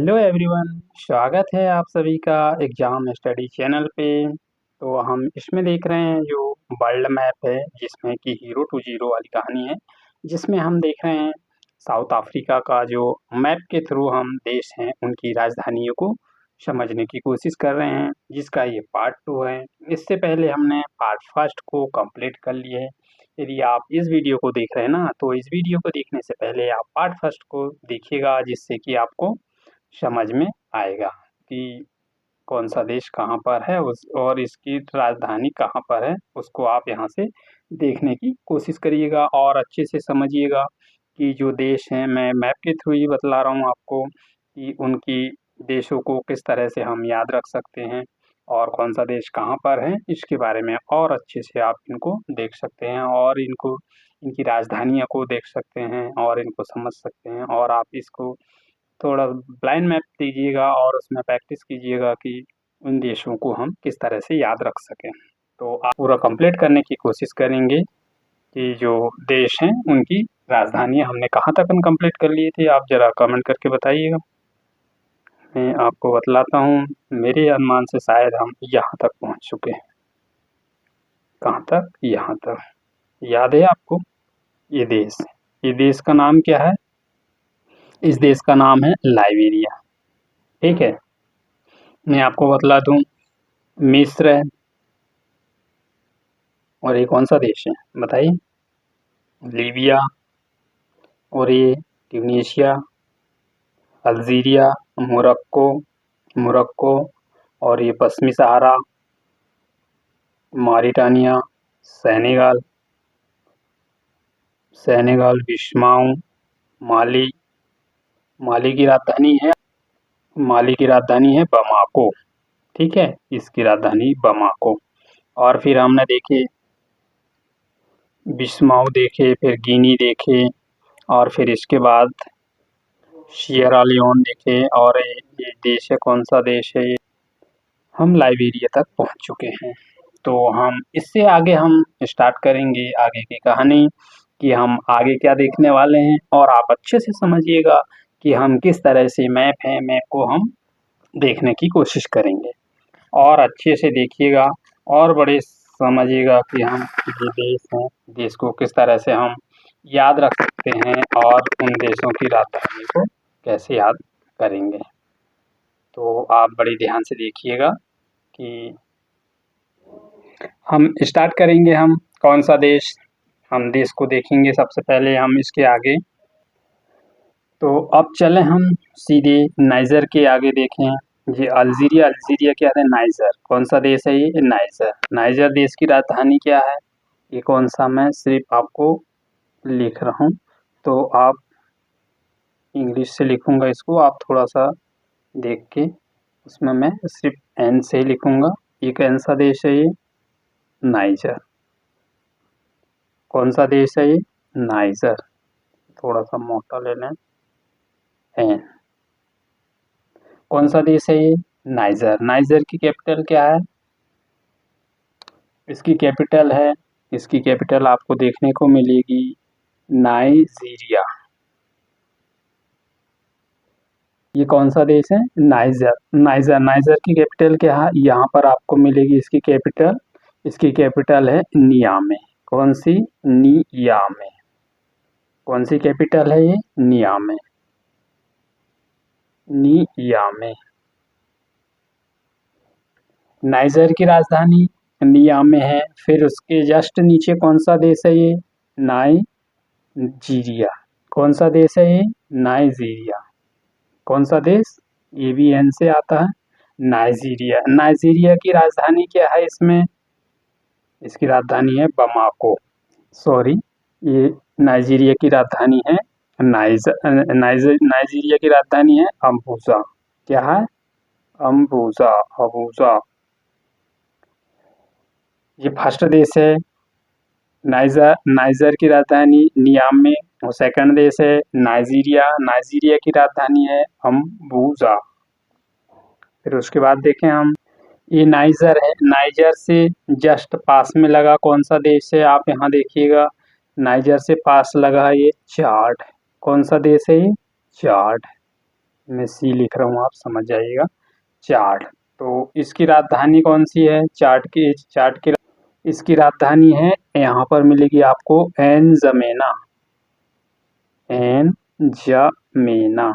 Hello everyone, स्वागत है आप सभी का एग्जाम स्टडी चैनल पे। तो हम इसमें देख रहे हैं जो वर्ल्ड मैप है, जिसमें कि 0 to 0 वाली कहानी है, जिसमें हम देख रहे हैं साउथ अफ्रीका का जो मैप के थ्रू हम देश हैं उनकी राजधानियों को समझने की कोशिश कर रहे हैं, जिसका ये पार्ट 2 है। इससे पहले हमने पार्ट फर्स्ट को कंप्लीट कर लिए है। यदि आप इस वीडियो को देख रहे हैं ना, तो इस वीडियो को देखने से पहले आप पार्ट फर्स्ट को देखिएगा, जिससे कि आपको समझ में आएगा कि कौन सा देश कहाँ पर है उस और इसकी राजधानी कहाँ पर है। उसको आप यहाँ से देखने की कोशिश करिएगा और अच्छे से समझिएगा कि जो देश हैं, मैं मैप के थ्रू ही बतला रहा हूँ आपको कि उनकी देशों को किस तरह से हम याद रख सकते हैं और कौन सा देश कहाँ पर है, इसके बारे में और अच्छे से आप इनको देख सकते हैं और इनको इनकी राजधानियों को देख सकते हैं और इनको समझ सकते हैं। और आप इसको थोड़ा ब्लाइंड मैप दीजिएगा और उसमें प्रैक्टिस कीजिएगा कि उन देशों को हम किस तरह से याद रख सकें। तो आप पूरा कंप्लीट करने की कोशिश करेंगे कि जो देश हैं उनकी राजधानियाँ हमने कहाँ तक कंप्लीट कर लिए थे, आप ज़रा कमेंट करके बताइएगा। मैं आपको बतलाता हूँ, मेरे अनुमान से शायद हम यहाँ तक पहुँच चुके हैं। कहाँ तक? यहाँ तक। याद है आपको ये देश का नाम क्या है? इस देश का नाम है लाइबेरिया। ठीक है, मैं आपको बतला दूं, मिस्र है। और ये कौन सा देश है बताइए? लीबिया। और ये ट्यूनीशिया, अल्जीरिया, मोरक्को और ये पश्चिमी सहारा, मॉरिटानिया, सेनेगल, बिस्माऊ, माली की राजधानी है बमाको। ठीक है, इसकी राजधानी बमाको। और फिर हमने देखे बिस्माऊ देखे, फिर गिनी देखे और फिर इसके बाद सिएरा लियोन देखे। और ये देश है, कौन सा देश है ये? हम लाइबेरिया तक पहुंच चुके हैं। तो हम इससे आगे हम स्टार्ट करेंगे आगे की कहानी कि हम आगे क्या देखने वाले हैं, और आप अच्छे से समझिएगा कि हम किस तरह से मैप को हम देखने की कोशिश करेंगे। और अच्छे से देखिएगा और बड़े समझिएगा कि हम ये देश हैं, देश को किस तरह से हम याद रख सकते हैं और उन देशों की राजधानी को कैसे याद करेंगे। तो आप बड़े ध्यान से देखिएगा कि हम स्टार्ट करेंगे। हम कौन सा देश, हम देश को देखेंगे सबसे पहले हम इसके आगे। तो अब चलें हम सीधे नाइजर के आगे देखें। ये अल्जीरिया क्या है? नाइजर। कौन सा देश है ये? नाइजर देश की राजधानी क्या है? ये कौन सा, मैं सिर्फ आपको लिख रहा हूँ, तो आप इंग्लिश से लिखूंगा इसको, आप थोड़ा सा देख के उसमें मैं सिर्फ एन से ही लिखूंगा। ये कौन सा देश है ये? नाइजर। कौन सा देश है ये? नाइजर। थोड़ा सा मोटा ले लें, एन। कौन सा देश है ये? नाइजर की कैपिटल क्या है? इसकी कैपिटल आपको देखने को मिलेगी नाइजीरिया। ये कौन सा देश है? नाइजर की कैपिटल क्या है? यहाँ पर आपको मिलेगी इसकी कैपिटल है नियामे। कौन सी? नियामे। कौन सी कैपिटल है ये? नियामे। नाइजर की राजधानी नियामे है। फिर उसके जस्ट नीचे कौन सा देश है ये? नाइजीरिया। कौन सा देश है ये? नाइजीरिया। कौन सा देश? ये भी एन से आता है, नाइजीरिया की राजधानी क्या है इसमें? इसकी राजधानी है बमाको। सॉरी, ये नाइजीरिया की राजधानी है नाइजीरिया की राजधानी है अम्बुजा। क्या है? अबूजा। ये फर्स्ट देश है नाइजर की राजधानी नियामे। और सेकंड देश है नाइजीरिया की राजधानी है अम्बुजा। फिर उसके बाद देखें हम, ये नाइजर से जस्ट पास में लगा कौन सा देश है? आप यहाँ देखिएगा, नाइजर से पास लगा ये चाड। कौन सा देश है ये? चाड। मैं सी लिख रहा हूँ, आप समझ जाइएगा। चाड। तो इसकी राजधानी कौन सी है? चाड की इसकी राजधानी है, यहाँ पर मिलेगी आपको एनजमेना। एनजमेना।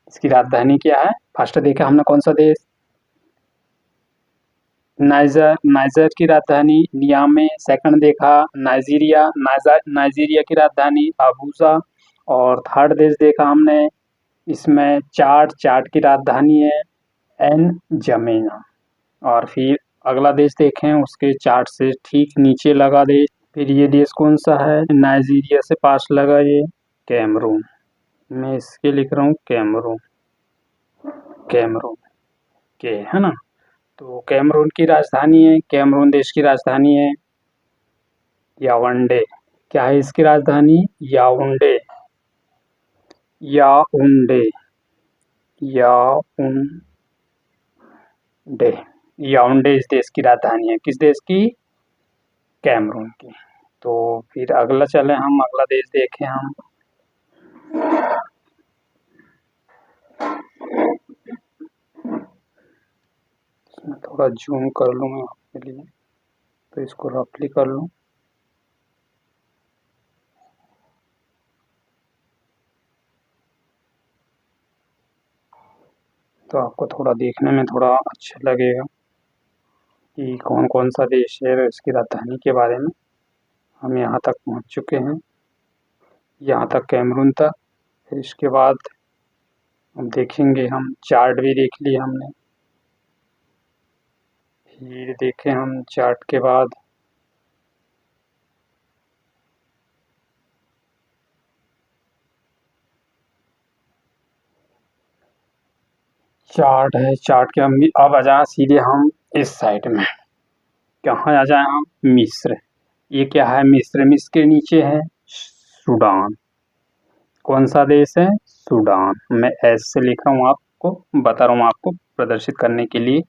इसकी राजधानी क्या है? फर्स्ट देखा हमने कौन सा देश? नाइजर की राजधानी नियामे। सेकंड देखा नाइजीरिया। नाइजीरिया की राजधानी अबूजा। और थर्ड देश देखा हमने इसमें चाड की राजधानी है एनजमेना। और फिर अगला देश देखें, उसके चार्ट से ठीक नीचे लगा देश। फिर ये देश कौन सा है? नाइजीरिया से पास लगा ये कैमरून। मैं इसके लिख रहा हूँ कैमरून। कैमरून के है ना। तो कैमरून की राजधानी है, कैमरून देश की राजधानी है याओंडे। क्या है इसकी राजधानी? याओंडे। याओंडे। याओंडे। याओंडे इस देश की राजधानी है। किस देश की? कैमरून की। तो फिर अगला चले हम, अगला देश देखें हम। इसमें थोड़ा जूम कर लूँ मैं आपके लिए, तो इसको रफली कर लूँ। तो आपको थोड़ा देखने में थोड़ा अच्छा लगेगा कि कौन कौन सा देश है और इसकी राजधानी के बारे में। हम यहाँ तक पहुँच चुके हैं, यहाँ तक कैमरून तक। फिर इसके बाद हम देखेंगे, हम चार्ट भी देख लिया हमने। फिर देखें हम चार्ट के बाद चार्ट है, चार्ट के हम अब आ जाए सीधे हम इस साइड में। कहाँ आ जाए हम? मिस्र। ये क्या है? मिस्र। मिस्र के नीचे है सूडान। कौन सा देश है? सूडान। मैं एस से लिख रहा हूँ, आपको बता रहा हूँ आपको प्रदर्शित करने के लिए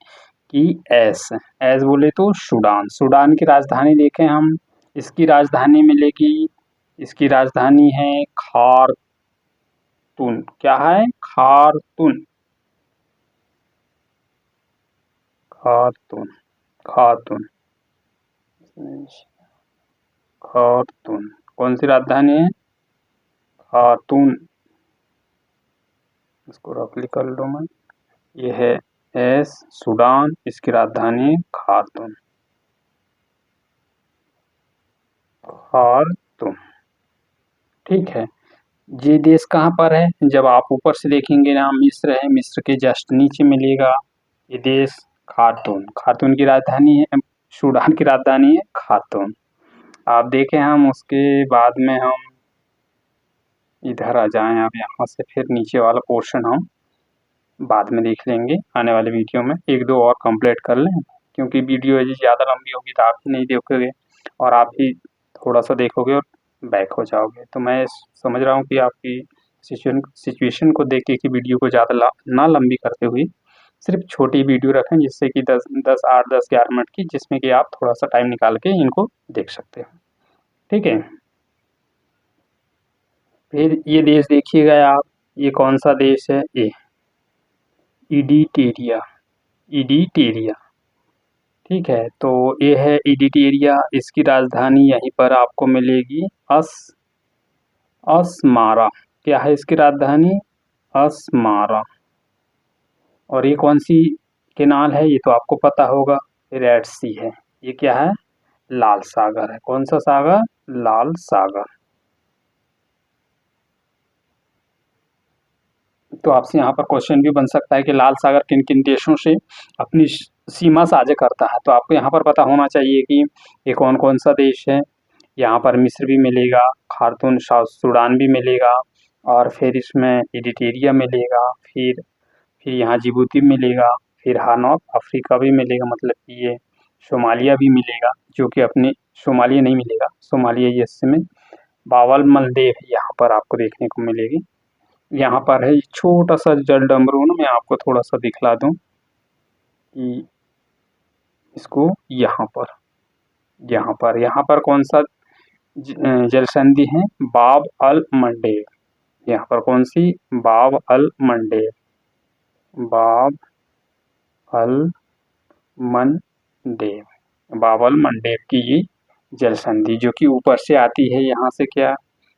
कि एस एस बोले तो सूडान। सूडान की राजधानी देखें हम, इसकी राजधानी मिलेगी, इसकी राजधानी है खार्तूम। क्या है? खार्तूम। खार्तूम। खार्तूम। खार्तूम। कौन सी राजधानी है? खार्तूम। इसको रफली कर लो मैं। ये है एस सूडान, इसकी राजधानी खार्तूम। खार्तूम। ठीक है। ये देश कहाँ पर है? जब आप ऊपर से देखेंगे ना, मिस्र है, मिस्र के जस्ट नीचे मिलेगा ये देश खार्तूम। खार्तूम की राजधानी है, सूडान की राजधानी है खार्तूम। आप देखें हम उसके बाद में हम इधर आ जाएं, अब यहाँ से फिर नीचे वाला पोर्शन हम बाद में देख लेंगे आने वाले वीडियो में। एक दो और कंप्लीट कर लें, क्योंकि वीडियो यदि ज़्यादा लंबी होगी तो आप ही नहीं देखोगे और आप ही थोड़ा सा देखोगे और बैक हो जाओगे। तो मैं समझ रहा हूँ कि आपकी सिचुएशन को देख के कि वीडियो को ज़्यादा ना लंबी करते हुए सिर्फ छोटी वीडियो रखें, जिससे कि 8-10-11 मिनट की, जिसमें कि आप थोड़ा सा टाइम निकाल के इनको देख सकते हो। ठीक है। फिर ये देश देखिएगा आप, ये कौन सा देश है? ये इडिटेरिया। इडिटेरिया। ठीक है। तो ये है इडिटेरिया, इसकी राजधानी यहीं पर आपको मिलेगी अस्मारा। क्या है इसकी राजधानी? अस्मारा। और ये कौन सी केनाल है? ये तो आपको पता होगा, रेड सी है। ये क्या है? लाल सागर है। कौन सा सागर? लाल सागर। तो आपसे यहाँ पर क्वेश्चन भी बन सकता है कि लाल सागर किन किन देशों से अपनी सीमा साझा करता है। तो आपको यहाँ पर पता होना चाहिए कि ये कौन कौन सा देश है। यहाँ पर मिस्र भी मिलेगा, खार्तूम साउथ सूडान भी मिलेगा, और फिर इसमें इरिट्रिया मिलेगा, फिर यहाँ जिबूती मिलेगा, फिर हॉर्न ऑफ अफ्रीका भी मिलेगा, मतलब कि ये सोमालिया भी मिलेगा, जो कि अपने सोमालिया नहीं मिलेगा, सोमालिया ये इसमें बावल मलदेव यहाँ पर आपको देखने को मिलेगी। यहाँ पर है छोटा सा जल डमरू ना, मैं आपको थोड़ा सा दिखला दूँ कि इसको यहाँ पर कौन सा जल संधि है? बाब अल मंडेब। यहाँ पर कौन सी, बाब अल मंडेब, बाब अल मंडेब, बाब अल मंडेब की ये जल संधि जो कि ऊपर से आती है, यहाँ से क्या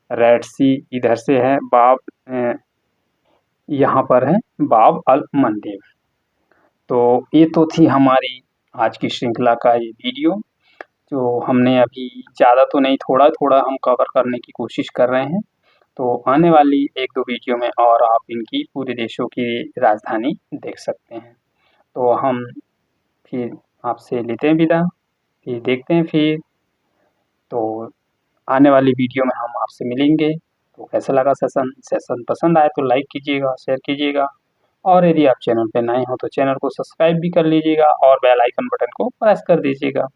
रेड सी, इधर से है यहाँ पर है बाब अल मंडेब। तो ये तो थी हमारी आज की श्रृंखला का ये वीडियो, जो हमने अभी ज़्यादा तो नहीं, थोड़ा-थोड़ा हम कवर करने की कोशिश कर रहे हैं। तो आने वाली 1-2 वीडियो में और आप इनकी पूरे देशों की राजधानी देख सकते हैं। तो हम फिर आपसे लेते हैं विदा, फिर देखते हैं फिर। तो आने वाली वीडियो में हम आपसे मिलेंगे। तो कैसा लगा सेशन? सेशन पसंद आए तो लाइक कीजिएगा, शेयर कीजिएगा और यदि आप चैनल पे नए हो तो चैनल को सब्सक्राइब भी कर लीजिएगा और बेल आइकन बटन को प्रेस कर दीजिएगा।